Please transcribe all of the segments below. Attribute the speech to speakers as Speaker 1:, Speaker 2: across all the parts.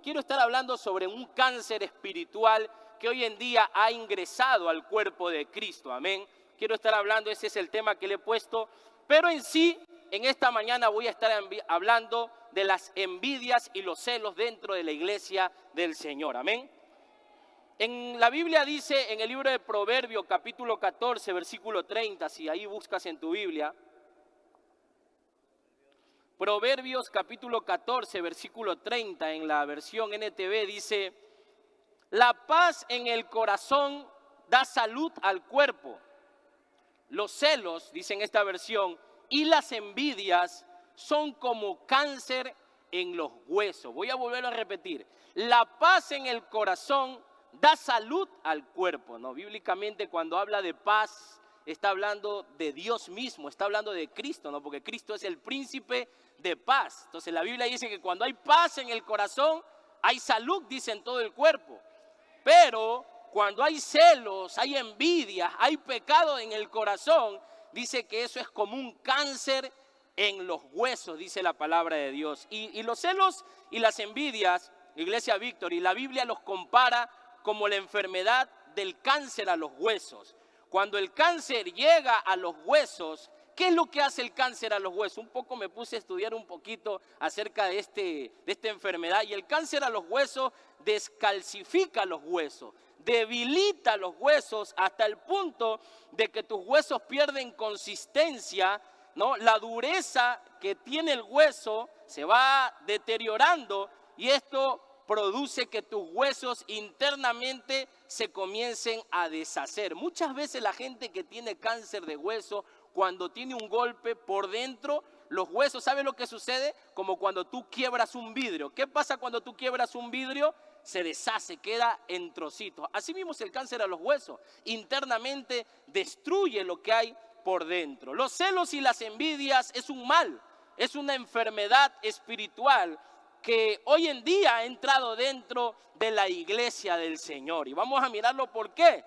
Speaker 1: Quiero estar hablando sobre un cáncer espiritual que hoy en día ha ingresado al cuerpo de Cristo, amén. Quiero estar hablando, ese es el tema que le he puesto, pero en sí, en esta mañana voy a estar hablando de las envidias y los celos dentro de la iglesia del Señor, amén. En la Biblia dice, en el libro de Proverbios, capítulo 14, versículo 30, si ahí buscas en tu Biblia, Proverbios capítulo 14, versículo 30, en la versión NTV dice: la paz en el corazón da salud al cuerpo. Los celos, dice en esta versión, y las envidias son como cáncer en los huesos. Voy a volverlo a repetir. La paz en el corazón da salud al cuerpo, ¿no? Bíblicamente, cuando habla de paz, está hablando de Dios mismo, está hablando de Cristo, ¿no? Porque Cristo es el príncipe de paz. Entonces la Biblia dice que cuando hay paz en el corazón, hay salud, dice, en todo el cuerpo. Pero cuando hay celos, hay envidia, hay pecado en el corazón, dice que eso es como un cáncer en los huesos, dice la palabra de Dios. Y los celos y las envidias, Iglesia Victory, la Biblia los compara como la enfermedad del cáncer a los huesos. Cuando el cáncer llega a los huesos, ¿qué es lo que hace el cáncer a los huesos? Un poco me puse a estudiar un poquito acerca de esta enfermedad. Y el cáncer a los huesos descalcifica los huesos, debilita los huesos hasta el punto de que tus huesos pierden consistencia, ¿no? La dureza que tiene el hueso se va deteriorando y esto produce que tus huesos internamente se comiencen a deshacer. Muchas veces la gente que tiene cáncer de hueso, cuando tiene un golpe por dentro, los huesos, ¿sabe lo que sucede? Como cuando tú quiebras un vidrio. ¿Qué pasa cuando tú quiebras un vidrio? Se deshace, queda en trocitos. Así mismo es el cáncer a los huesos. Internamente destruye lo que hay por dentro. Los celos y las envidias es un mal, es una enfermedad espiritual que hoy en día ha entrado dentro de la iglesia del Señor. Y vamos a mirarlo por qué.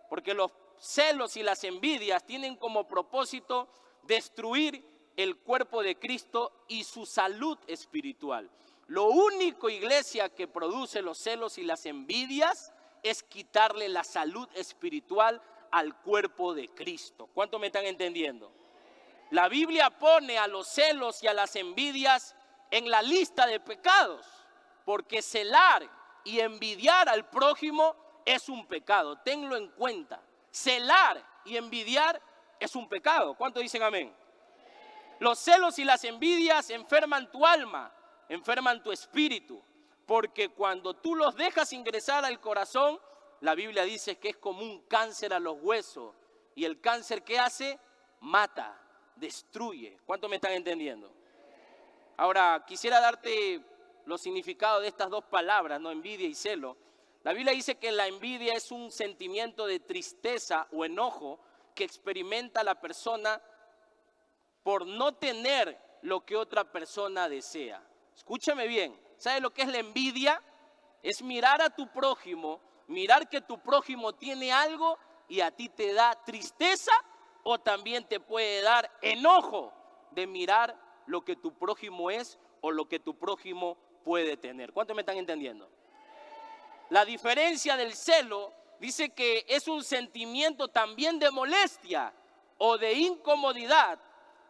Speaker 1: Porque los celos y las envidias tienen como propósito destruir el cuerpo de Cristo y su salud espiritual. Lo único, iglesia, que produce los celos y las envidias es quitarle la salud espiritual al cuerpo de Cristo. ¿Cuánto me están entendiendo? La Biblia pone a los celos y a las envidias en la lista de pecados, porque celar y envidiar al prójimo es un pecado. Tenlo en cuenta. Celar y envidiar es un pecado. ¿Cuántos dicen amén? Los celos y las envidias enferman tu alma, enferman tu espíritu, porque cuando tú los dejas ingresar al corazón, la Biblia dice que es como un cáncer a los huesos. Y el cáncer, ¿qué hace? Mata, destruye. ¿Cuántos me están entendiendo? Ahora, quisiera darte los significados de estas dos palabras, ¿no? Envidia y celo. La Biblia dice que la envidia es un sentimiento de tristeza o enojo que experimenta la persona por no tener lo que otra persona desea. Escúchame bien, ¿sabes lo que es la envidia? Es mirar a tu prójimo, mirar que tu prójimo tiene algo y a ti te da tristeza, o también te puede dar enojo de mirar lo que tu prójimo es o lo que tu prójimo puede tener. ¿Cuántos me están entendiendo? La diferencia del celo dice que es un sentimiento también de molestia o de incomodidad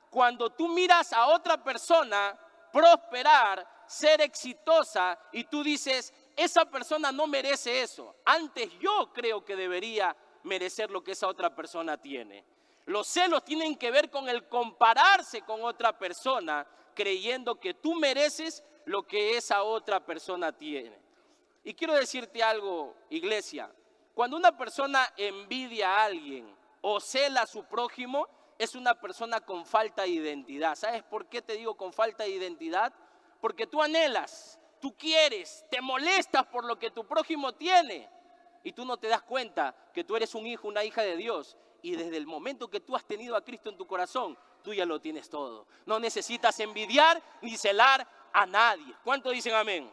Speaker 1: cuando tú miras a otra persona prosperar, ser exitosa y tú dices, esa persona no merece eso. Antes yo creo que debería merecer lo que esa otra persona tiene. Los celos tienen que ver con el compararse con otra persona, creyendo que tú mereces lo que esa otra persona tiene. Y quiero decirte algo, iglesia, cuando una persona envidia a alguien o cela a su prójimo, es una persona con falta de identidad. ¿Sabes por qué te digo con falta de identidad? Porque tú anhelas, tú quieres, te molestas por lo que tu prójimo tiene y tú no te das cuenta que tú eres un hijo, una hija de Dios. Y desde el momento que tú has tenido a Cristo en tu corazón, tú ya lo tienes todo. No necesitas envidiar ni celar a nadie. ¿Cuántos dicen amén?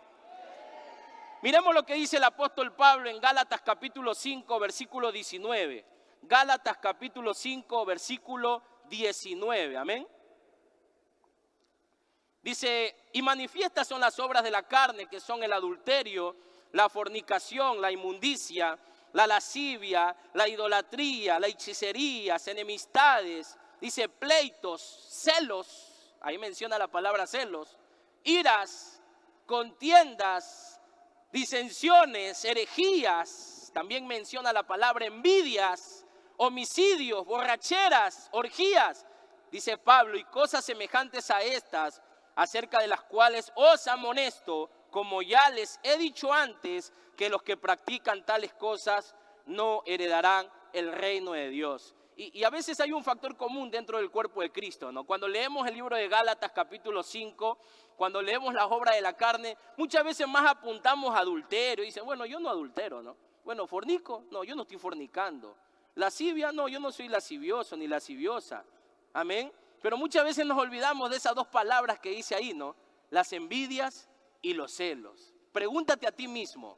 Speaker 1: Miremos lo que dice el apóstol Pablo en Gálatas capítulo 5, versículo 19. Gálatas capítulo 5, versículo 19. Amén. Dice, y manifiestas son las obras de la carne, que son el adulterio, la fornicación, la inmundicia, la lascivia, la idolatría, la hechicería, enemistades, dice pleitos, celos, ahí menciona la palabra celos, iras, contiendas, disensiones, herejías, también menciona la palabra envidias, homicidios, borracheras, orgías, dice Pablo, y cosas semejantes a estas, acerca de las cuales os amonesto, como ya les he dicho antes, que los que practican tales cosas no heredarán el reino de Dios. Y a veces hay un factor común dentro del cuerpo de Cristo, ¿no? Cuando leemos el libro de Gálatas capítulo 5, cuando leemos las obras de la carne, muchas veces más apuntamos a adulterio. Y dicen, bueno, yo no adultero, ¿no? Bueno, fornico, no, yo no estoy fornicando. Lascivia, no, yo no soy lascivioso ni lasciviosa. Amén. Pero muchas veces nos olvidamos de esas dos palabras que dice ahí, ¿no? Las envidias y los celos. Pregúntate a ti mismo,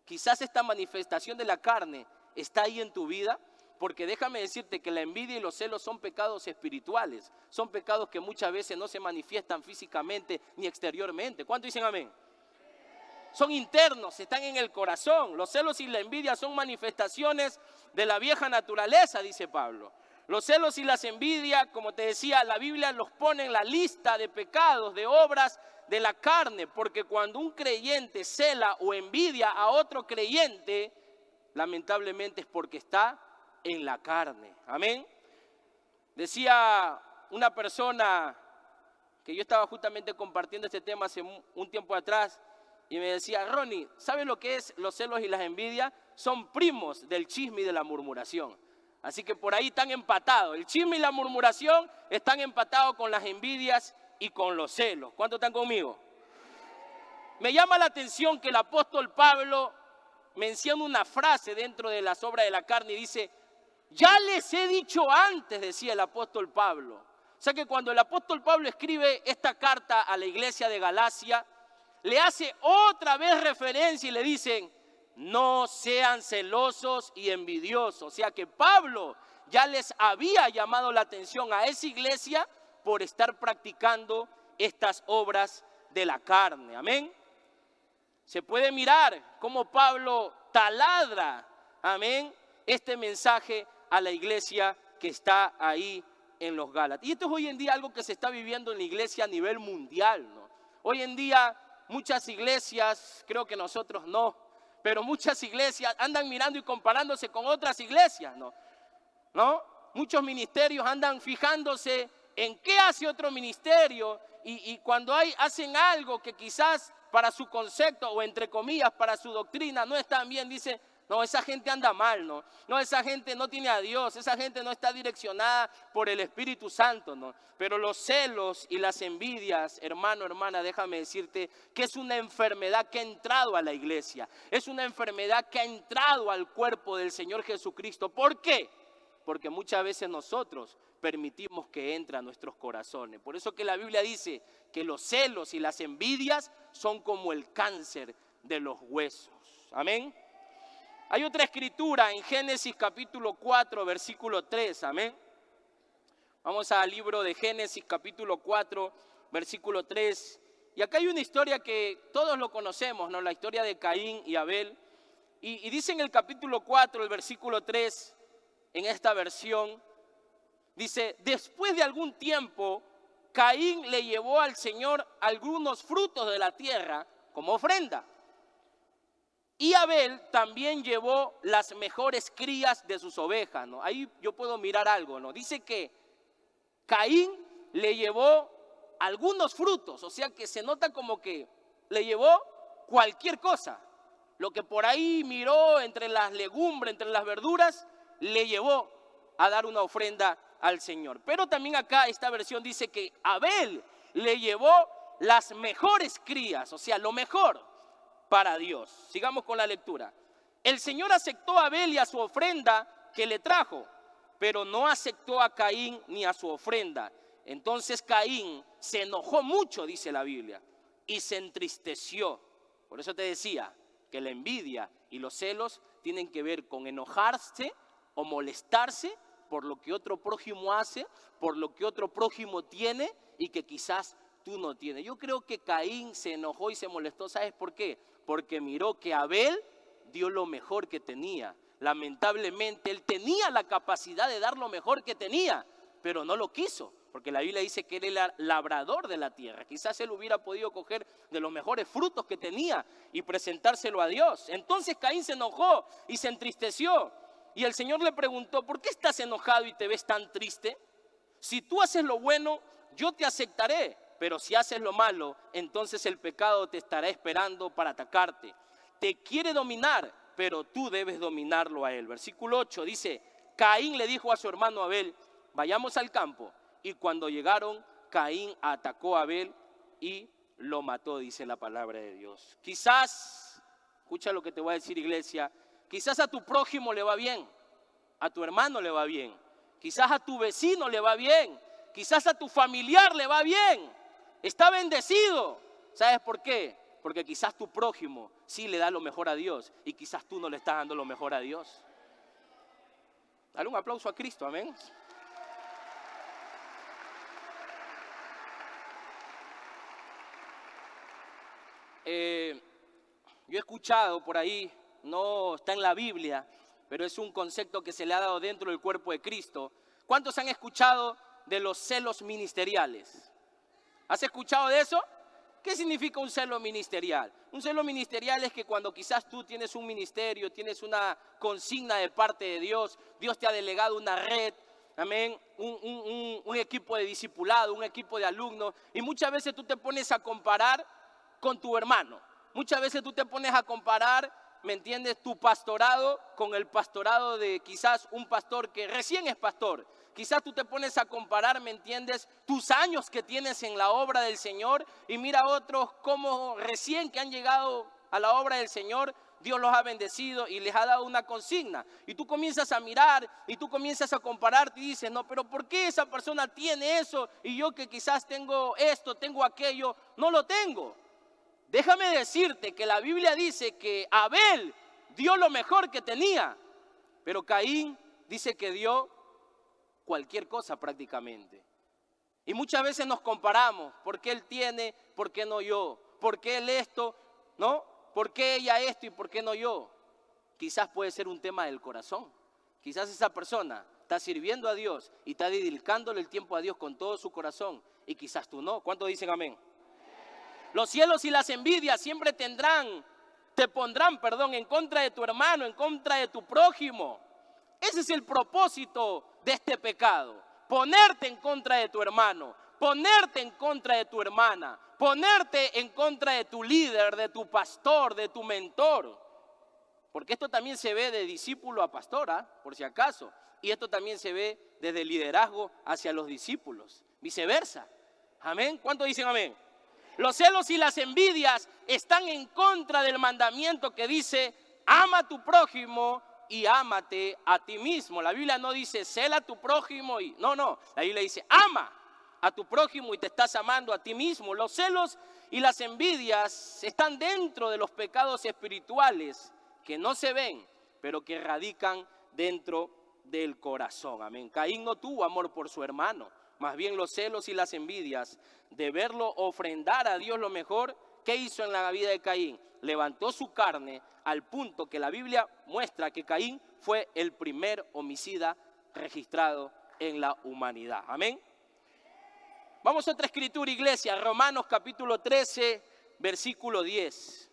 Speaker 1: quizás esta manifestación de la carne está ahí en tu vida, porque déjame decirte que la envidia y los celos son pecados espirituales, son pecados que muchas veces no se manifiestan físicamente ni exteriormente. ¿Cuánto dicen amén? Son internos, están en el corazón. Los celos y la envidia son manifestaciones de la vieja naturaleza, dice Pablo. Los celos y las envidias, como te decía, la Biblia los pone en la lista de pecados, de obras de la carne, porque cuando un creyente cela o envidia a otro creyente, lamentablemente es porque está en la carne. Amén. Decía una persona que yo estaba justamente compartiendo este tema hace un tiempo atrás y me decía, Ronnie, ¿sabes lo que es los celos y las envidias? Son primos del chisme y de la murmuración. Así que por ahí están empatados. El chisme y la murmuración están empatados con las envidias y con los celos. ¿Cuántos están conmigo? Me llama la atención que el apóstol Pablo menciona una frase dentro de las obras de la carne y dice, ya les he dicho antes, decía el apóstol Pablo. O sea que cuando el apóstol Pablo escribe esta carta a la iglesia de Galacia, le hace otra vez referencia y le dicen, no sean celosos y envidiosos. O sea que Pablo ya les había llamado la atención a esa iglesia por estar practicando estas obras de la carne. Amén. Se puede mirar cómo Pablo taladra, amén, este mensaje a la iglesia que está ahí en los Gálatas. Y esto es hoy en día algo que se está viviendo en la iglesia a nivel mundial, ¿no? Hoy en día muchas iglesias, creo que nosotros no, pero muchas iglesias andan mirando y comparándose con otras iglesias, ¿no? Muchos ministerios andan fijándose en qué hace otro ministerio y cuando hacen algo que quizás para su concepto o entre comillas para su doctrina no están bien, dice, no, esa gente anda mal, no, esa gente no tiene a Dios, esa gente no está direccionada por el Espíritu Santo, ¿no? Pero los celos y las envidias, hermano, hermana, déjame decirte que es una enfermedad que ha entrado a la iglesia, es una enfermedad que ha entrado al cuerpo del Señor Jesucristo. ¿Por qué? Porque muchas veces nosotros permitimos que entre a nuestros corazones. Por eso que la Biblia dice que los celos y las envidias son como el cáncer de los huesos. Amén. Hay otra escritura en Génesis capítulo 4, versículo 3, amén. Vamos al libro de Génesis capítulo 4, versículo 3. Y acá hay una historia que todos lo conocemos, ¿no? La historia de Caín y Abel. Y dice en el capítulo 4, el versículo 3, en esta versión, dice, después de algún tiempo, Caín le llevó al Señor algunos frutos de la tierra como ofrenda. Y Abel también llevó las mejores crías de sus ovejas, ¿no? Ahí yo puedo mirar algo, ¿no? Dice que Caín le llevó algunos frutos, o sea que se nota como que le llevó cualquier cosa. Lo que por ahí miró entre las legumbres, entre las verduras, le llevó a dar una ofrenda al Señor. Pero también acá esta versión dice que Abel le llevó las mejores crías, o sea, lo mejor para Dios. Sigamos con la lectura. El Señor aceptó a Abel y a su ofrenda que le trajo, pero no aceptó a Caín ni a su ofrenda. Entonces Caín se enojó mucho, dice la Biblia, y se entristeció. Por eso te decía que la envidia y los celos tienen que ver con enojarse o molestarse por lo que otro prójimo hace, por lo que otro prójimo tiene y que quizás tú no tienes. Yo creo que Caín se enojó y se molestó. ¿Sabes por qué? Porque miró que Abel dio lo mejor que tenía. Lamentablemente él tenía la capacidad de dar lo mejor que tenía, pero no lo quiso, porque la Biblia dice que él era labrador de la tierra. Quizás él hubiera podido coger de los mejores frutos que tenía y presentárselo a Dios. Entonces Caín se enojó y se entristeció. Y el Señor le preguntó: ¿por qué estás enojado y te ves tan triste? Si tú haces lo bueno, yo te aceptaré, pero si haces lo malo, entonces el pecado te estará esperando para atacarte. Te quiere dominar, pero tú debes dominarlo a él. Versículo 8 dice: Caín le dijo a su hermano Abel: vayamos al campo. Y cuando llegaron, Caín atacó a Abel y lo mató, dice la palabra de Dios. Quizás, escucha lo que te voy a decir, iglesia, quizás a tu prójimo le va bien, a tu hermano le va bien, quizás a tu vecino le va bien, quizás a tu familiar le va bien, está bendecido. ¿Sabes por qué? Porque quizás tu prójimo sí le da lo mejor a Dios y quizás tú no le estás dando lo mejor a Dios. Dale un aplauso a Cristo, amén. Yo he escuchado por ahí, no está en la Biblia, pero es un concepto que se le ha dado dentro del cuerpo de Cristo. ¿Cuántos han escuchado de los celos ministeriales? ¿Has escuchado de eso? ¿Qué significa un celo ministerial? Un celo ministerial es que cuando quizás tú tienes un ministerio, tienes una consigna de parte de Dios, Dios te ha delegado una red, amén, un equipo de discipulado, un equipo de alumnos, y muchas veces tú te pones a comparar con tu hermano. Muchas veces tú te pones a comparar, ¿me entiendes?, tu pastorado con el pastorado de quizás un pastor que recién es pastor. Quizás tú te pones a comparar, ¿me entiendes?, tus años que tienes en la obra del Señor y mira a otros como recién que han llegado a la obra del Señor, Dios los ha bendecido y les ha dado una consigna. Y tú comienzas a mirar y tú comienzas a compararte y dices: no, pero ¿por qué esa persona tiene eso y yo que quizás tengo esto, tengo aquello, no lo tengo? Déjame decirte que la Biblia dice que Abel dio lo mejor que tenía, pero Caín dice que dio cualquier cosa prácticamente. Y muchas veces nos comparamos: ¿por qué él tiene? ¿Por qué no yo? ¿Por qué él esto? ¿No? ¿Por qué ella esto y por qué no yo? Quizás puede ser un tema del corazón. Quizás esa persona está sirviendo a Dios y está dedicándole el tiempo a Dios con todo su corazón y quizás tú no. ¿Cuántos dicen amén? Los cielos y las envidias siempre te pondrán, en contra de tu hermano, en contra de tu prójimo. Ese es el propósito de este pecado: ponerte en contra de tu hermano, ponerte en contra de tu hermana, ponerte en contra de tu líder, de tu pastor, de tu mentor. Porque esto también se ve de discípulo a pastor, por si acaso. Y esto también se ve desde el liderazgo hacia los discípulos, viceversa. Amén. ¿Cuántos dicen amén? Los celos y las envidias están en contra del mandamiento que dice: ama a tu prójimo y ámate a ti mismo. La Biblia no dice cela a tu prójimo y no, la Biblia dice ama a tu prójimo y te estás amando a ti mismo. Los celos y las envidias están dentro de los pecados espirituales que no se ven, pero que radican dentro del corazón. Amén. Caín no tuvo amor por su hermano. Más bien los celos y las envidias de verlo ofrendar a Dios lo mejor, ¿qué hizo en la vida de Caín? Levantó su carne al punto que la Biblia muestra que Caín fue el primer homicida registrado en la humanidad. Amén. Vamos a otra escritura, iglesia. Romanos capítulo 13, versículo 10.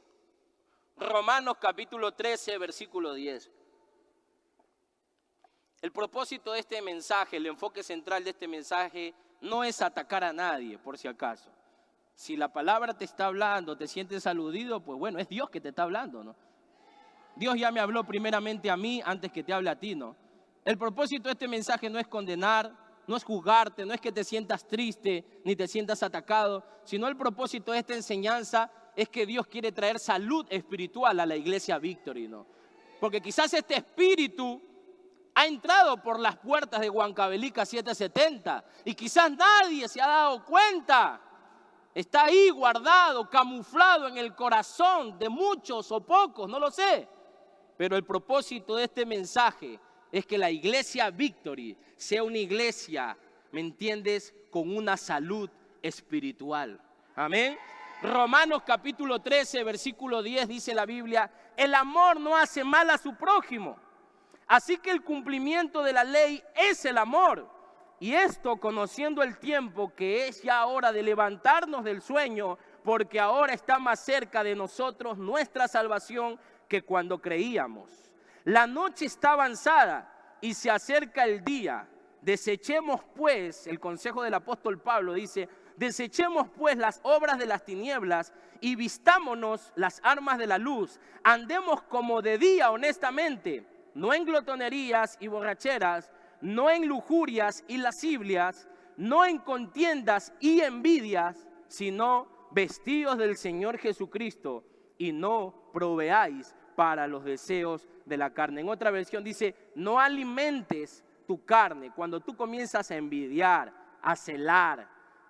Speaker 1: Romanos capítulo 13, versículo 10. El propósito de este mensaje, el enfoque central de este mensaje, no es atacar a nadie, por si acaso. Si la palabra te está hablando, te sientes aludido, pues bueno, es Dios que te está hablando, ¿no? Dios ya me habló primeramente a mí antes que te hable a ti, ¿no? El propósito de este mensaje no es condenar, no es juzgarte, no es que te sientas triste ni te sientas atacado, sino el propósito de esta enseñanza es que Dios quiere traer salud espiritual a la iglesia Victory, ¿no? Porque quizás este espíritu ha entrado por las puertas de Huancavelica 770 y quizás nadie se ha dado cuenta. Está ahí guardado, camuflado en el corazón de muchos o pocos, no lo sé. Pero el propósito de este mensaje es que la iglesia Victory sea una iglesia, ¿me entiendes?, con una salud espiritual. Amén. Romanos capítulo 13, versículo 10 dice la Biblia: el amor no hace mal a su prójimo. Así que el cumplimiento de la ley es el amor. Y esto conociendo el tiempo, que es ya hora de levantarnos del sueño, porque ahora está más cerca de nosotros nuestra salvación que cuando creíamos. La noche está avanzada y se acerca el día. Desechemos pues, el consejo del apóstol Pablo dice: desechemos pues las obras de las tinieblas y vistámonos las armas de la luz. Andemos como de día honestamente, no en glotonerías y borracheras, no en lujurias y lascivias, no en contiendas y envidias, sino vestidos del Señor Jesucristo, y no proveáis para los deseos de la carne. En otra versión dice: no alimentes tu carne. Cuando tú comienzas a envidiar, a celar,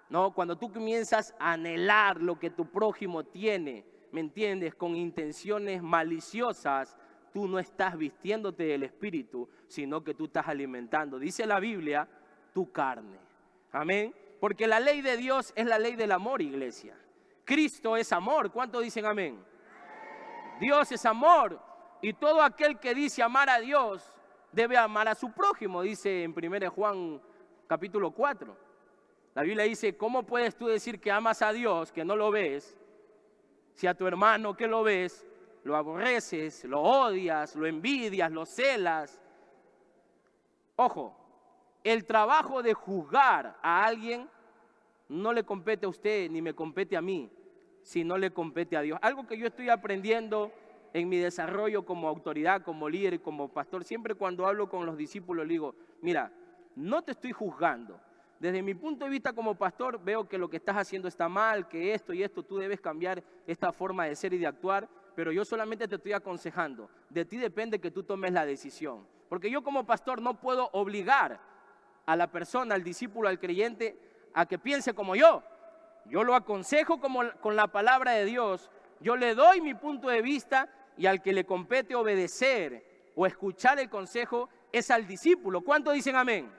Speaker 1: ¿no? Cuando tú comienzas a anhelar lo que tu prójimo tiene, ¿me entiendes? Con intenciones maliciosas, tú no estás vistiéndote del Espíritu, sino que tú estás alimentando, dice la Biblia, tu carne. Amén. Porque la ley de Dios es la ley del amor, iglesia. Cristo es amor. ¿Cuántos dicen amén? Dios es amor. Y todo aquel que dice amar a Dios debe amar a su prójimo, dice en 1 Juan capítulo 4. La Biblia dice: ¿cómo puedes tú decir que amas a Dios, que no lo ves, si a tu hermano que lo ves, lo aborreces, lo odias, lo envidias, lo celas? Ojo, el trabajo de juzgar a alguien no le compete a usted ni me compete a mí, sino le compete a Dios. Algo que yo estoy aprendiendo en mi desarrollo como autoridad, como líder y como pastor, siempre cuando hablo con los discípulos le digo: mira, no te estoy juzgando. Desde mi punto de vista como pastor veo que lo que estás haciendo está mal, que esto y esto, tú debes cambiar esta forma de ser y de actuar, pero yo solamente te estoy aconsejando. De ti depende que tú tomes la decisión. Porque yo como pastor no puedo obligar a la persona, al discípulo, al creyente, a que piense como yo. Yo lo aconsejo con la palabra de Dios. Yo le doy mi punto de vista, y al que le compete obedecer o escuchar el consejo es al discípulo. ¿Cuántos dicen amén?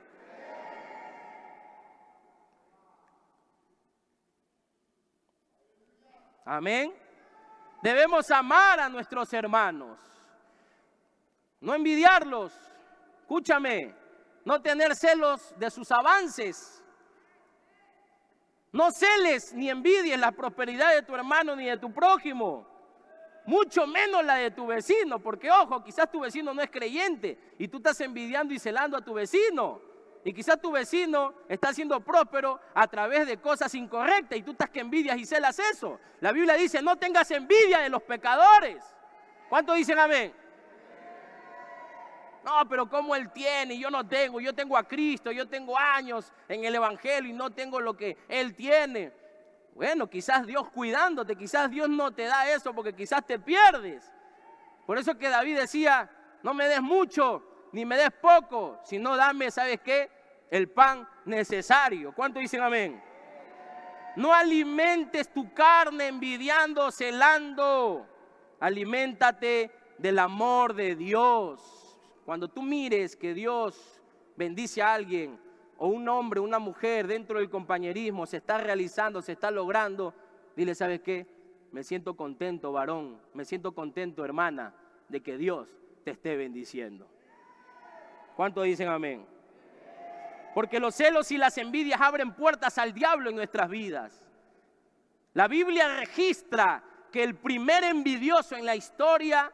Speaker 1: Amén. Debemos amar a nuestros hermanos, no envidiarlos. Escúchame, no tener celos de sus avances. No celes ni envidies la prosperidad de tu hermano ni de tu prójimo, mucho menos la de tu vecino, porque ojo, quizás tu vecino no es creyente y tú estás envidiando y celando a tu vecino. Y quizás tu vecino está siendo próspero a través de cosas incorrectas y tú estás que envidias y celas eso. La Biblia dice: no tengas envidia de los pecadores. ¿Cuántos dicen amén? No, pero como él tiene y yo no tengo. Yo tengo a Cristo, yo tengo años en el Evangelio y no tengo lo que él tiene. Bueno, quizás Dios cuidándote, quizás Dios no te da eso porque quizás te pierdes. Por eso que David decía: no me des mucho ni me des poco, sino dame, ¿sabes qué? El pan necesario. ¿Cuántos dicen amén? No alimentes tu carne envidiando, celando. Aliméntate del amor de Dios. Cuando tú mires que Dios bendice a alguien, o un hombre, una mujer dentro del compañerismo, se está realizando, se está logrando, dile: ¿sabes qué? Me siento contento, varón, me siento contento, hermana, de que Dios te esté bendiciendo. ¿Cuántos dicen amén? Porque los celos y las envidias abren puertas al diablo en nuestras vidas. La Biblia registra que el primer envidioso en la historia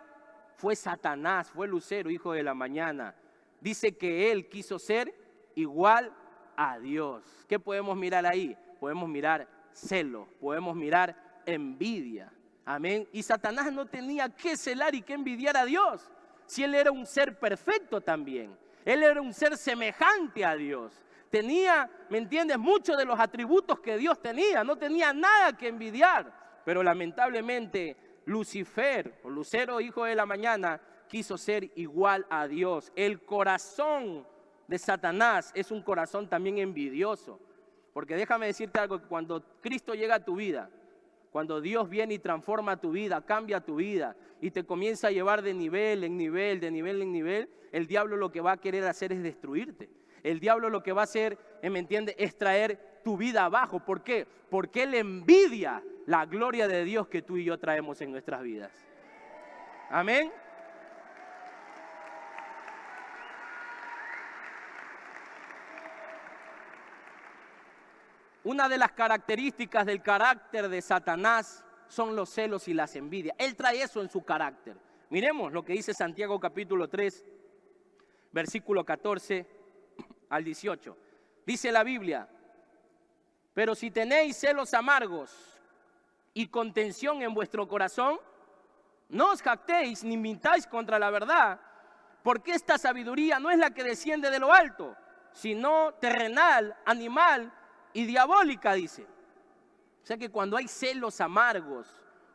Speaker 1: fue Satanás, fue Lucero, hijo de la mañana. Dice que él quiso ser igual a Dios. ¿Qué podemos mirar ahí? Podemos mirar celo, podemos mirar envidia. Amén. Y Satanás no tenía que celar y que envidiar a Dios, si él era un ser perfecto también. Él era un ser semejante a Dios. Tenía, ¿me entiendes?, muchos de los atributos que Dios tenía. No tenía nada que envidiar. Pero lamentablemente Lucifer, o Lucero, hijo de la mañana, quiso ser igual a Dios. El corazón de Satanás es un corazón también envidioso. Porque déjame decirte algo: que cuando Cristo llega a tu vida, cuando Dios viene y transforma tu vida, cambia tu vida y te comienza a llevar de nivel en nivel, de nivel en nivel, el diablo lo que va a querer hacer es destruirte. El diablo lo que va a hacer, ¿me entiende?, es traer tu vida abajo. ¿Por qué? Porque él envidia la gloria de Dios que tú y yo traemos en nuestras vidas. Amén. Una de las características del carácter de Satanás son los celos y las envidias. Él trae eso en su carácter. Miremos lo que dice Santiago capítulo 3, versículo 14 al 18. Dice la Biblia: pero si tenéis celos amargos y contención en vuestro corazón, no os jactéis ni mintáis contra la verdad, porque esta sabiduría no es la que desciende de lo alto, sino terrenal, animal y diabólica, dice. O sea que cuando hay celos amargos,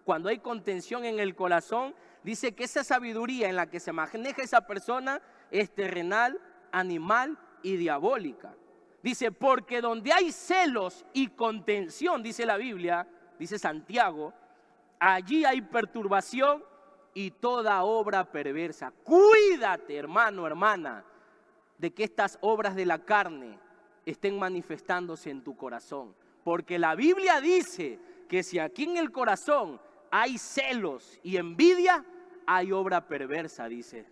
Speaker 1: cuando hay contención en el corazón, dice que esa sabiduría en la que se maneja esa persona es terrenal, animal y diabólica. Dice, porque donde hay celos y contención, dice la Biblia, dice Santiago, allí hay perturbación y toda obra perversa. Cuídate, hermano, hermana, de que estas obras de la carne estén manifestándose en tu corazón. Porque la Biblia dice que si aquí en el corazón hay celos y envidia, hay obra perversa, dice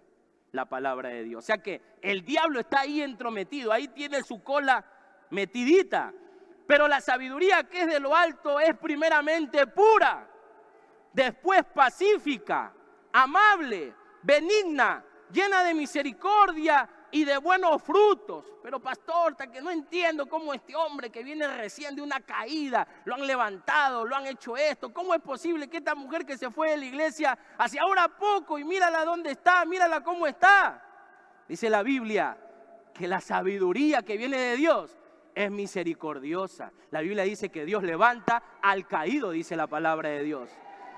Speaker 1: la palabra de Dios. O sea que el diablo está ahí entrometido, ahí tiene su cola metidita. Pero la sabiduría que es de lo alto es primeramente pura, después pacífica, amable, benigna, llena de misericordia y de buenos frutos. Pero pastor, hasta que no entiendo cómo este hombre que viene recién de una caída, lo han levantado, lo han hecho esto. ¿Cómo es posible que esta mujer que se fue de la iglesia hace ahora poco y mírala dónde está, mírala cómo está? Dice la Biblia que la sabiduría que viene de Dios es misericordiosa. La Biblia dice que Dios levanta al caído, dice la palabra de Dios.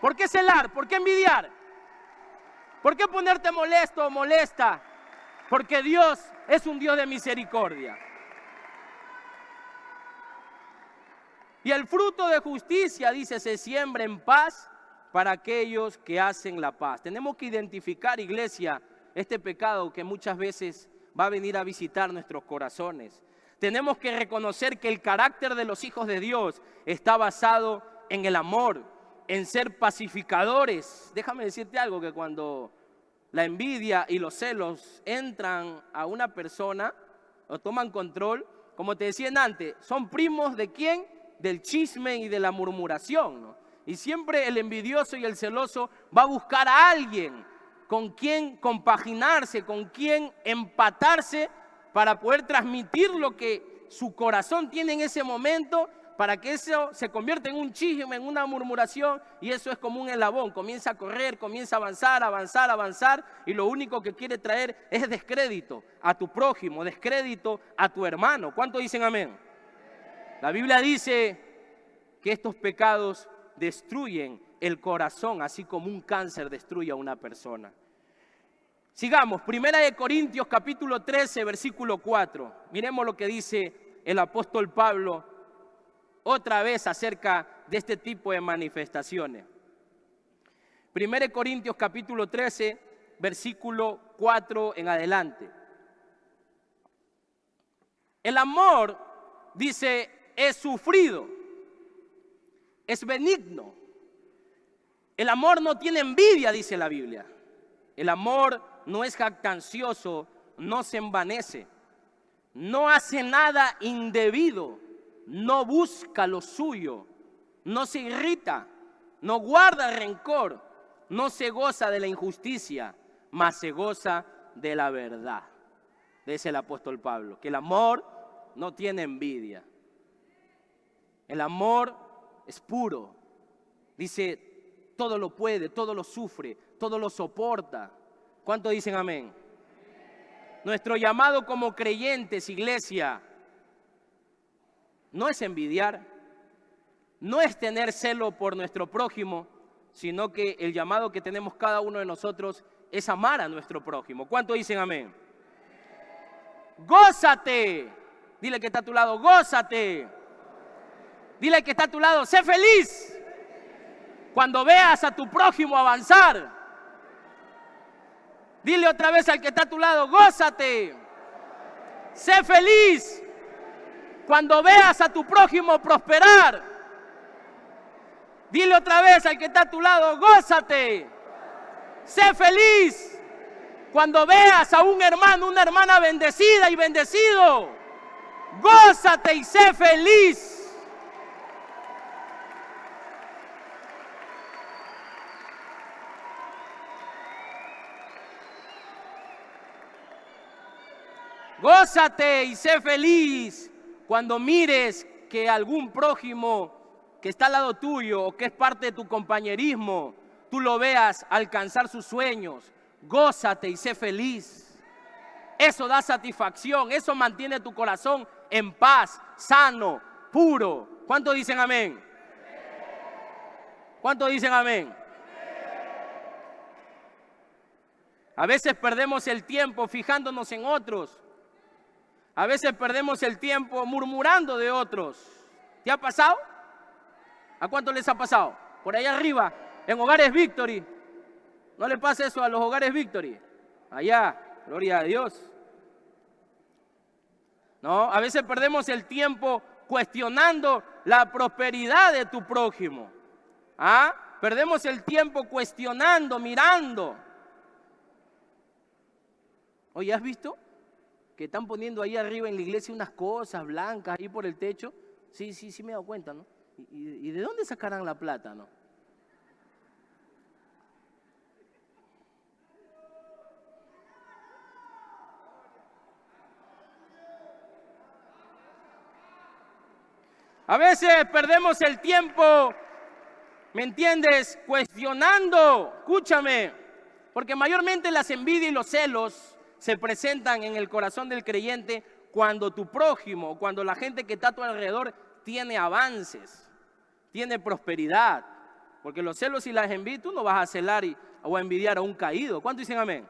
Speaker 1: ¿Por qué celar? ¿Por qué envidiar? ¿Por qué ponerte molesto o molesta? Porque Dios es un Dios de misericordia. Y el fruto de justicia, dice, se siembra en paz para aquellos que hacen la paz. Tenemos que identificar, iglesia, este pecado que muchas veces va a venir a visitar nuestros corazones. Tenemos que reconocer que el carácter de los hijos de Dios está basado en el amor, en ser pacificadores. Déjame decirte algo, que cuando la envidia y los celos entran a una persona o toman control, como te decía antes, son primos ¿de quién? Del chisme y de la murmuración, ¿no? Y siempre el envidioso y el celoso va a buscar a alguien con quien compaginarse, con quien empatarse para poder transmitir lo que su corazón tiene en ese momento, para que eso se convierta en un chisme, en una murmuración, y eso es como un eslabón, comienza a correr, comienza a avanzar, avanzar, avanzar, y lo único que quiere traer es descrédito a tu prójimo, descrédito a tu hermano. ¿Cuántos dicen amén? La Biblia dice que estos pecados destruyen el corazón, así como un cáncer destruye a una persona. Sigamos, 1 Corintios capítulo 13, versículo 4. Miremos lo que dice el apóstol Pablo otra vez acerca de este tipo de manifestaciones. 1 Corintios capítulo 13, versículo 4 en adelante. El amor, dice, es sufrido, es benigno. El amor no tiene envidia, dice la Biblia. El amor no es jactancioso, no se envanece, no hace nada indebido, no busca lo suyo, no se irrita, no guarda rencor, no se goza de la injusticia, mas se goza de la verdad. Dice el apóstol Pablo, que el amor no tiene envidia. El amor es puro. Dice, todo lo puede, todo lo sufre, todo lo soporta. ¿Cuántos dicen amén? Nuestro llamado como creyentes, iglesia, no es envidiar, no es tener celo por nuestro prójimo, sino que el llamado que tenemos cada uno de nosotros es amar a nuestro prójimo. ¿Cuántos dicen amén? Gózate. Dile que está a tu lado, gózate. Dile que está a tu lado, sé feliz cuando veas a tu prójimo avanzar. Dile otra vez al que está a tu lado, gózate. Sé feliz cuando veas a tu prójimo prosperar. Dile otra vez al que está a tu lado, gózate. Sé feliz cuando veas a un hermano, una hermana bendecida y bendecido. Gózate y sé feliz. Gózate y sé feliz cuando mires que algún prójimo que está al lado tuyo o que es parte de tu compañerismo, tú lo veas alcanzar sus sueños. Gózate y sé feliz. Eso da satisfacción, eso mantiene tu corazón en paz, sano, puro. ¿Cuántos dicen amén? ¿Cuántos dicen amén? A veces perdemos el tiempo fijándonos en otros. A veces perdemos el tiempo murmurando de otros. ¿Te ha pasado? ¿A cuánto les ha pasado? Por allá arriba, en Hogares Victory. ¿No le pasa eso a los Hogares Victory? Allá, gloria a Dios. No, a veces perdemos el tiempo cuestionando la prosperidad de tu prójimo. ¿Ah? Perdemos el tiempo cuestionando, mirando. Oye, ¿has visto que están poniendo ahí arriba en la iglesia unas cosas blancas ahí por el techo? Sí, me he dado cuenta, ¿no? ¿Y de dónde sacarán la plata, no? A veces perdemos el tiempo, ¿me entiendes? Cuestionando, escúchame, porque mayormente las envidias y los celos se presentan en el corazón del creyente cuando tu prójimo, cuando la gente que está a tu alrededor tiene avances, tiene prosperidad. Porque los celos y las envidias, tú no vas a celar o a envidiar a un caído. ¿Cuántos dicen amén?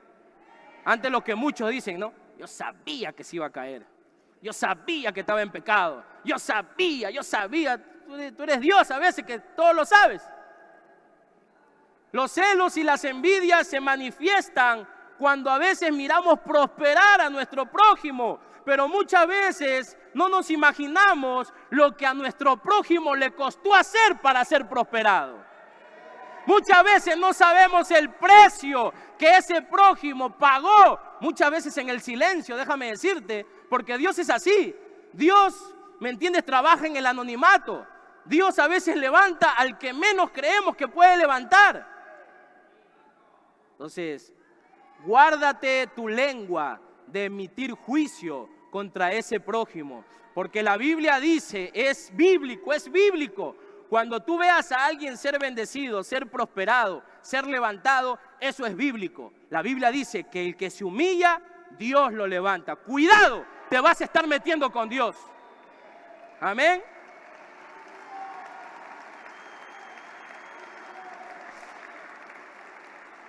Speaker 1: Antes lo que muchos dicen, ¿no? Yo sabía que se iba a caer. Yo sabía que estaba en pecado. Yo sabía. Tú eres Dios a veces, que todo lo sabes. Los celos y las envidias se manifiestan cuando a veces miramos prosperar a nuestro prójimo, pero muchas veces no nos imaginamos lo que a nuestro prójimo le costó hacer para ser prosperado. Muchas veces no sabemos el precio que ese prójimo pagó, muchas veces en el silencio, déjame decirte, porque Dios es así. Dios, ¿me entiendes?, trabaja en el anonimato. Dios a veces levanta al que menos creemos que puede levantar. Entonces, guárdate tu lengua de emitir juicio contra ese prójimo, porque la Biblia dice, es bíblico. Cuando tú veas a alguien ser bendecido, ser prosperado, ser levantado, eso es bíblico. La Biblia dice que el que se humilla, Dios lo levanta. Cuidado, te vas a estar metiendo con Dios. Amén.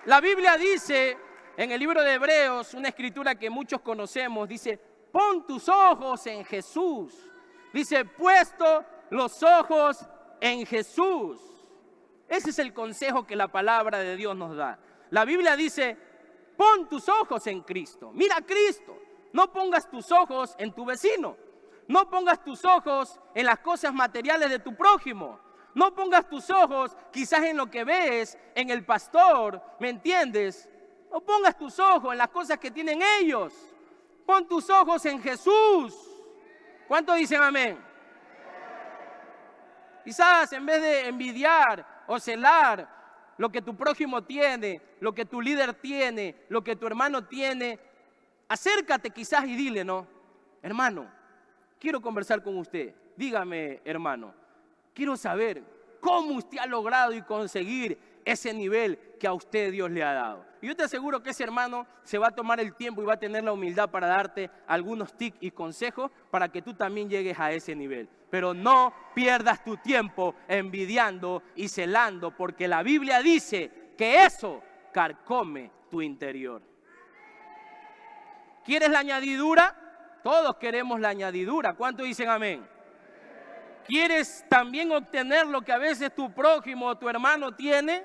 Speaker 1: La Biblia dice en el libro de Hebreos, una escritura que muchos conocemos, dice, pon tus ojos en Jesús. Dice, puesto los ojos en Jesús. Ese es el consejo que la palabra de Dios nos da. La Biblia dice, pon tus ojos en Cristo. Mira a Cristo. No pongas tus ojos en tu vecino. No pongas tus ojos en las cosas materiales de tu prójimo. No pongas tus ojos quizás en lo que ves, en el pastor, ¿me entiendes? No pongas tus ojos en las cosas que tienen ellos. Pon tus ojos en Jesús. ¿Cuántos dicen amén? Quizás en vez de envidiar o celar lo que tu prójimo tiene, lo que tu líder tiene, lo que tu hermano tiene, acércate quizás y dile, ¿no? Hermano, quiero conversar con usted. Dígame, hermano, quiero saber cómo usted ha logrado y conseguir ese nivel que a usted Dios le ha dado. Y yo te aseguro que ese hermano se va a tomar el tiempo y va a tener la humildad para darte algunos tips y consejos para que tú también llegues a ese nivel. Pero no pierdas tu tiempo envidiando y celando, porque la Biblia dice que eso carcome tu interior. ¿Quieres la añadidura? Todos queremos la añadidura. ¿Cuántos dicen amén? ¿Quieres también obtener lo que a veces tu prójimo o tu hermano tiene?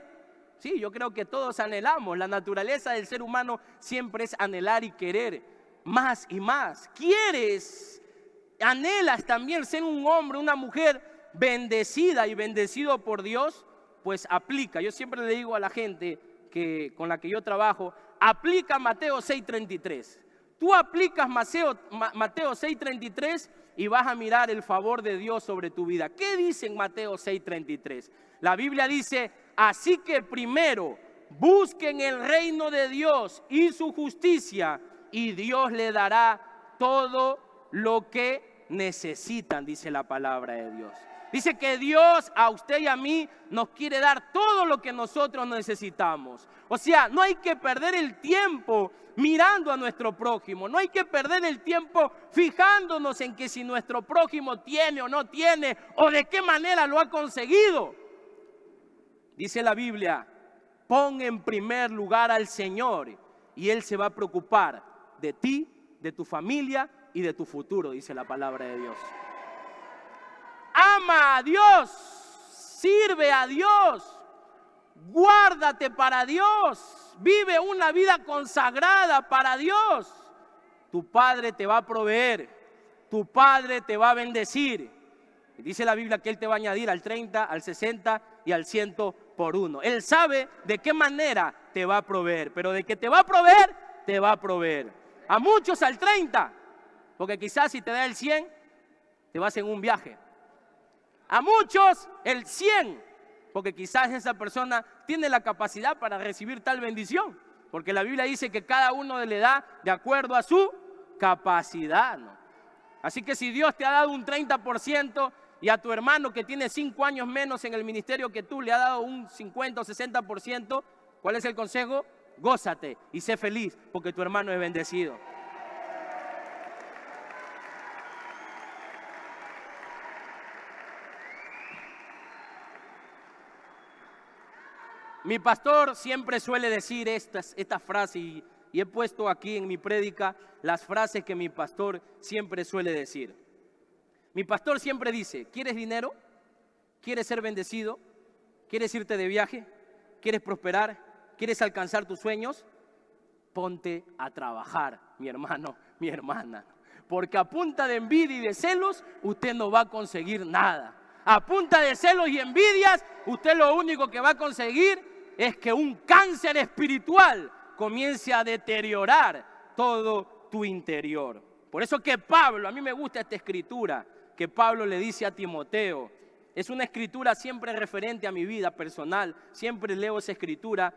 Speaker 1: Sí, yo creo que todos anhelamos. La naturaleza del ser humano siempre es anhelar y querer. más y más. ¿Quieres, anhelas también ser un hombre, una mujer bendecida y bendecido por Dios? Pues aplica. Yo siempre le digo a la gente con la que yo trabajo, aplica Mateo 6:33. Tú aplicas Mateo 6:33 y vas a mirar el favor de Dios sobre tu vida. ¿Qué dice en Mateo 6:33? La Biblia dice, así que primero busquen el reino de Dios y su justicia, y Dios le dará todo lo que necesitan, dice la palabra de Dios. Dice que Dios a usted y a mí nos quiere dar todo lo que nosotros necesitamos. O sea, no hay que perder el tiempo mirando a nuestro prójimo. No hay que perder el tiempo fijándonos en que si nuestro prójimo tiene o no tiene, o de qué manera lo ha conseguido. Dice la Biblia, pon en primer lugar al Señor y Él se va a preocupar de ti, de tu familia y de tu futuro, dice la palabra de Dios. Ama a Dios, sirve a Dios, guárdate para Dios, vive una vida consagrada para Dios. Tu Padre te va a proveer, tu Padre te va a bendecir. Y dice la Biblia que Él te va a añadir al 30, al 60 y al 100 por uno. Él sabe de qué manera te va a proveer, pero de que te va a proveer, te va a proveer. A muchos al 30, porque quizás si te da el 100, te vas en un viaje. A muchos el 100, porque quizás esa persona tiene la capacidad para recibir tal bendición, porque la Biblia dice que cada uno le da de acuerdo a su capacidad, ¿no? Así que si Dios te ha dado un 30% y a tu hermano que tiene 5 años menos en el ministerio que tú le ha dado un 50 o 60%, ¿cuál es el consejo? Gózate y sé feliz porque tu hermano es bendecido. Mi pastor siempre suele decir esta frase y he puesto aquí en mi prédica las frases que mi pastor siempre suele decir. Mi pastor siempre dice, ¿quieres dinero? ¿Quieres ser bendecido? ¿Quieres irte de viaje? ¿Quieres prosperar? ¿Quieres alcanzar tus sueños? Ponte a trabajar, mi hermano, mi hermana. Porque a punta de envidia y de celos, usted no va a conseguir nada. A punta de celos y envidias, usted lo único que va a conseguir es que un cáncer espiritual comience a deteriorar todo tu interior. Por eso que Pablo, a mí me gusta esta escritura, que Pablo le dice a Timoteo. Es una escritura siempre referente a mi vida personal. Siempre leo esa escritura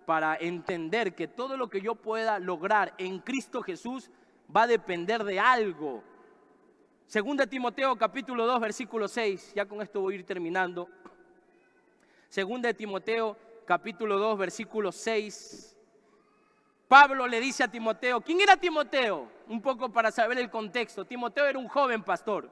Speaker 1: para entender que todo lo que yo pueda lograr en Cristo Jesús va a depender de algo. Segunda Timoteo capítulo 2 versículo 6, ya con esto voy a ir terminando. Segunda Timoteo capítulo 2 versículo 6. Pablo le dice a Timoteo, ¿quién era Timoteo? Un poco para saber el contexto. Timoteo era un joven pastor,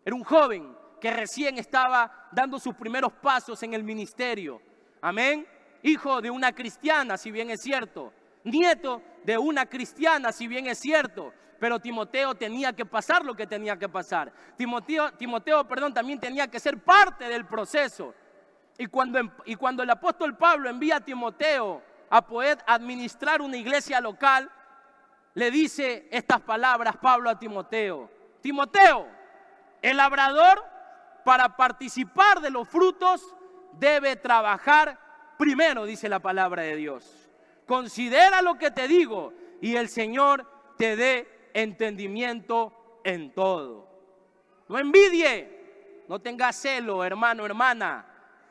Speaker 1: era un joven que recién estaba dando sus primeros pasos en el ministerio. Amén. Hijo de una cristiana, si bien es cierto. Nieto de una cristiana, si bien es cierto. Pero Timoteo tenía que pasar lo que tenía que pasar. Timoteo, también tenía que ser parte del proceso. Y cuando el apóstol Pablo envía a Timoteo a poder administrar una iglesia local, le dice estas palabras Pablo a Timoteo. Timoteo, el labrador para participar de los frutos debe trabajar primero, dice la palabra de Dios. Considera lo que te digo y el Señor te dé entendimiento en todo. No envidie, no tenga celo, hermano, hermana.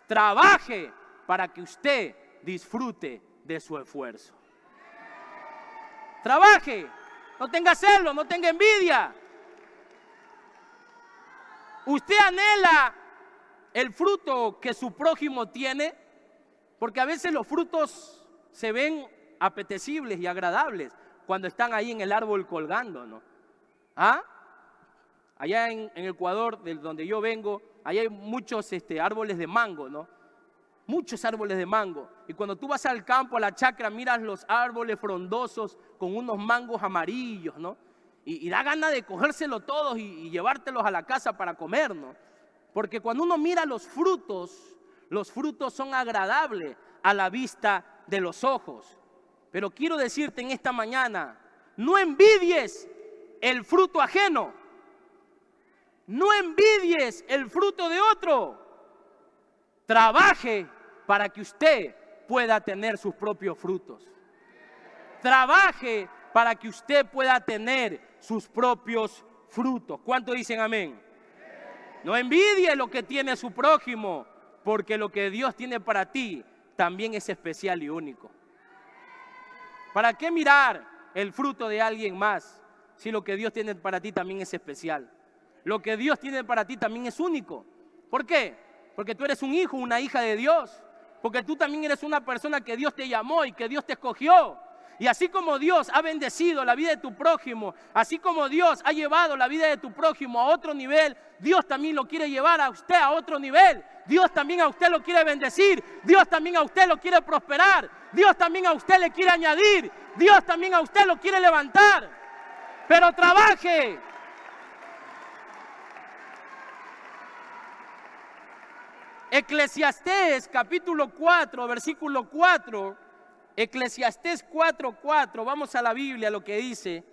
Speaker 1: Trabaje para que usted disfrute de su esfuerzo. Trabaje, no tenga celo, no tenga envidia. ¿Usted anhela el fruto que su prójimo tiene? Porque a veces los frutos se ven apetecibles y agradables cuando están ahí en el árbol colgando, ¿no? ¿Ah? Allá en Ecuador, de donde yo vengo, allá hay muchos árboles de mango, ¿no? Muchos árboles de mango. Y cuando tú vas al campo, a la chacra, miras los árboles frondosos con unos mangos amarillos, ¿no? Y da ganas de cogérselo todos y llevártelos a la casa para comer, ¿no? Porque cuando uno mira los frutos son agradables a la vista de los ojos. Pero quiero decirte en esta mañana No envidies el fruto ajeno. No envidies el fruto de otro. Trabaje para que usted pueda tener sus propios frutos. Trabaje para que usted pueda tener sus propios frutos. ¿Cuántos dicen amén? No envidie lo que tiene su prójimo, porque lo que Dios tiene para ti también es especial y único. ¿Para qué mirar el fruto de alguien más si lo que Dios tiene para ti también es especial? Lo que Dios tiene para ti también es único. ¿Por qué? Porque tú eres un hijo, una hija de Dios. Porque tú también eres una persona que Dios te llamó y que Dios te escogió. Y así como Dios ha bendecido la vida de tu prójimo, así como Dios ha llevado la vida de tu prójimo a otro nivel, Dios también lo quiere llevar a usted a otro nivel. Dios también a usted lo quiere bendecir. Dios también a usted lo quiere prosperar. Dios también a usted le quiere añadir. Dios también a usted lo quiere levantar. Pero trabaje. Eclesiastés capítulo 4, versículo 4. Eclesiastés 4:4, vamos a la Biblia, lo que dice.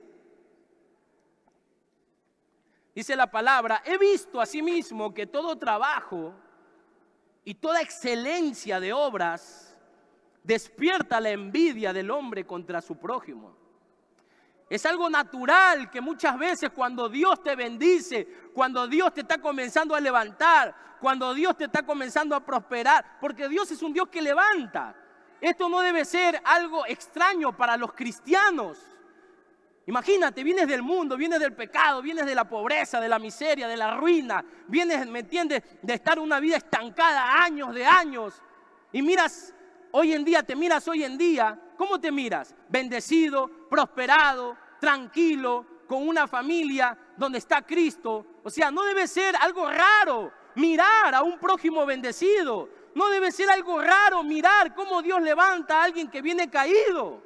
Speaker 1: Dice la palabra: he visto asimismo que todo trabajo y toda excelencia de obras despierta la envidia del hombre contra su prójimo. Es algo natural que muchas veces cuando Dios te bendice, cuando Dios te está comenzando a levantar, cuando Dios te está comenzando a prosperar, porque Dios es un Dios que levanta. Esto no debe ser algo extraño para los cristianos. Imagínate, vienes del mundo, vienes del pecado, vienes de la pobreza, de la miseria, de la ruina. Vienes, ¿me entiendes?, de estar una vida estancada años de años. Y miras hoy en día, te miras hoy en día, ¿cómo te miras? Bendecido, prosperado, tranquilo, con una familia donde está Cristo. O sea, no debe ser algo raro mirar a un prójimo bendecido. No debe ser algo raro mirar cómo Dios levanta a alguien que viene caído.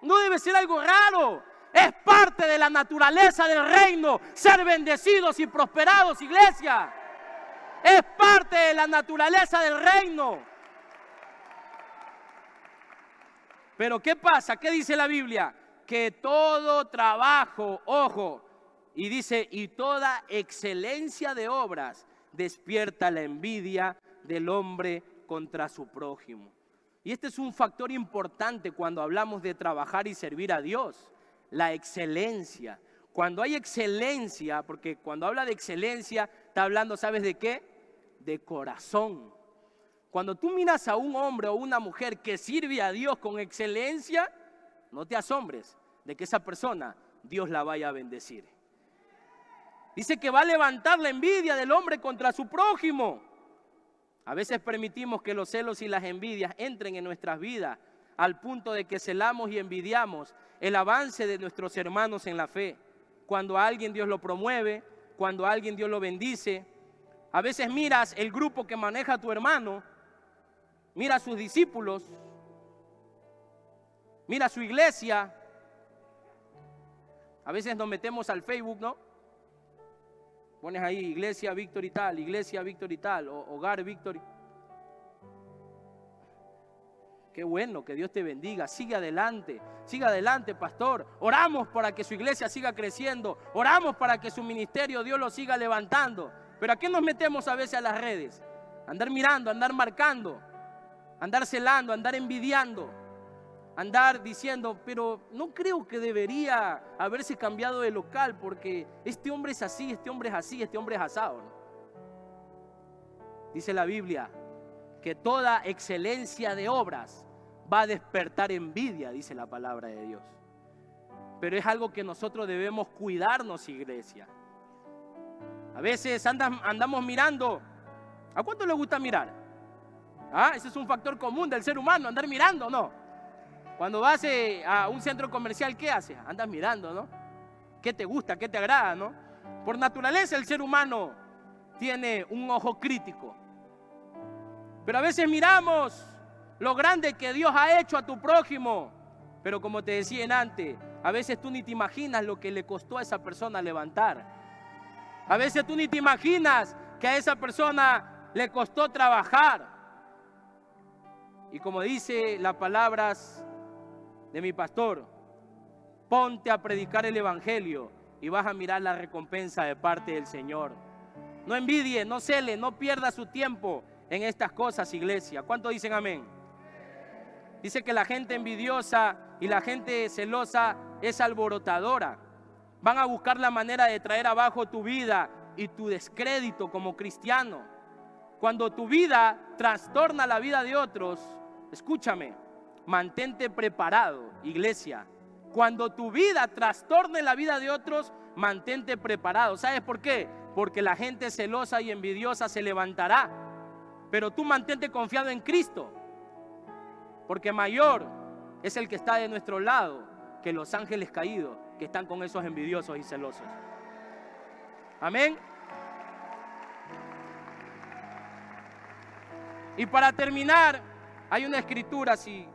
Speaker 1: No debe ser algo raro. Es parte de la naturaleza del reino ser bendecidos y prosperados, iglesia. Es parte de la naturaleza del reino. Pero ¿qué pasa? ¿Qué dice la Biblia? Que todo trabajo, ojo, y dice, y toda excelencia de obras despierta la envidia del hombre contra su prójimo. Y este es un factor importante cuando hablamos de trabajar y servir a Dios, la excelencia. Cuando hay excelencia, porque cuando habla de excelencia, está hablando, ¿sabes de qué? De corazón. Cuando tú miras a un hombre o una mujer que sirve a Dios con excelencia, no te asombres de que esa persona Dios la vaya a bendecir. Dice que va a levantar la envidia del hombre contra su prójimo. A veces permitimos que los celos y las envidias entren en nuestras vidas al punto de que celamos y envidiamos el avance de nuestros hermanos en la fe. Cuando a alguien Dios lo promueve, cuando a alguien Dios lo bendice. A veces miras el grupo que maneja a tu hermano, mira a sus discípulos, mira a su iglesia. A veces nos metemos al Facebook, ¿no? Pones ahí iglesia Víctor y tal, iglesia Víctor y tal, o hogar Víctor. Qué bueno, que Dios te bendiga, siga adelante, pastor. Oramos para que su iglesia siga creciendo, oramos para que su ministerio Dios lo siga levantando. Pero ¿a qué nos metemos a veces a las redes? Andar mirando, andar marcando, andar celando, andar envidiando, andar diciendo, pero no creo que debería haberse cambiado de local porque este hombre es así, este hombre es así, este hombre es asado, ¿no? Dice la Biblia que toda excelencia de obras va a despertar envidia, dice la palabra de Dios. Pero es algo que nosotros debemos cuidarnos, iglesia. A veces andamos mirando. ¿A cuánto le gusta mirar? Ese es un factor común del ser humano, andar mirando, ¿no? Cuando vas a un centro comercial, ¿qué haces? Andas mirando, ¿no? ¿Qué te gusta? ¿Qué te agrada, no? Por naturaleza el ser humano tiene un ojo crítico. Pero a veces miramos lo grande que Dios ha hecho a tu prójimo. Pero como te decía antes, a veces tú ni te imaginas lo que le costó a esa persona levantar. A veces tú ni te imaginas que a esa persona le costó trabajar. Y como dice las palabras de mi pastor, Ponte a predicar el evangelio y vas a mirar la recompensa de parte del Señor. No envidie, no cele, no pierda su tiempo en estas cosas, iglesia. ¿Cuántos dicen amén? Dice que la gente envidiosa y la gente celosa es alborotadora. Van a buscar la manera de traer abajo tu vida y tu descrédito como cristiano. Cuando tu vida trastorna la vida de otros, escúchame, mantente preparado, iglesia. Cuando tu vida trastorne la vida de otros, mantente preparado. ¿Sabes por qué? Porque la gente celosa y envidiosa se levantará. Pero tú mantente confiado en Cristo. Porque mayor es el que está de nuestro lado que los ángeles caídos que están con esos envidiosos y celosos. Amén. Y para terminar, hay una escritura así.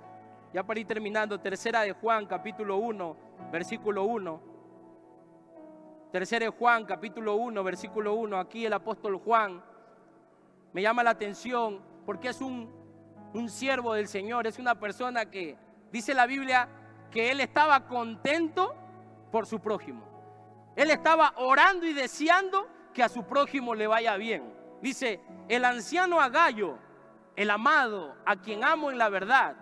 Speaker 1: Ya para ir terminando, tercera de Juan, capítulo 1, versículo 1. Tercera de Juan, capítulo 1, versículo 1. Aquí el apóstol Juan me llama la atención porque es un siervo del Señor, es una persona que dice la Biblia que él estaba contento por su prójimo. Él estaba orando y deseando que a su prójimo le vaya bien. Dice, el anciano Agayo, el amado, a quien amo en la verdad,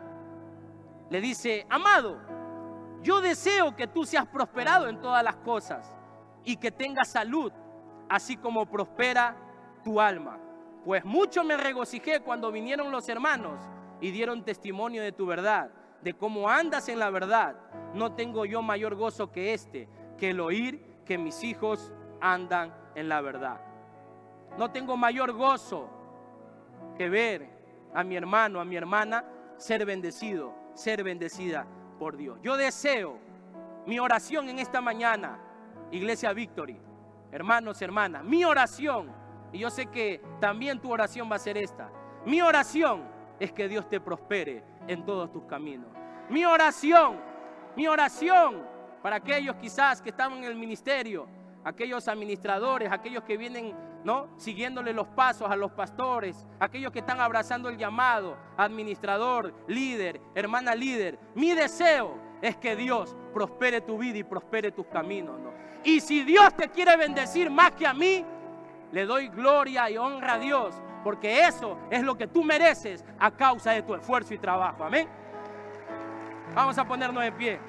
Speaker 1: le dice, amado, yo deseo que tú seas prosperado en todas las cosas y que tengas salud, así como prospera tu alma. Pues mucho me regocijé cuando vinieron los hermanos y dieron testimonio de tu verdad, de cómo andas en la verdad. No tengo yo mayor gozo que este, que el oír que mis hijos andan en la verdad. No tengo mayor gozo que ver a mi hermano, a mi hermana, ser bendecido, ser bendecida por Dios. Yo deseo, mi oración en esta mañana, Iglesia Victory, hermanos, hermanas, mi oración, y yo sé que también tu oración va a ser esta, mi oración es que Dios te prospere en todos tus caminos. Mi oración para aquellos quizás que están en el ministerio, aquellos administradores, aquellos que vienen, ¿no?, siguiéndole los pasos a los pastores, aquellos que están abrazando el llamado, administrador, líder, hermana líder. Mi deseo es que Dios prospere tu vida y prospere tus caminos, ¿no? Y si Dios te quiere bendecir más que a mí, le doy gloria y honra a Dios, porque eso es lo que tú mereces a causa de tu esfuerzo y trabajo. Amén. Vamos a ponernos de pie.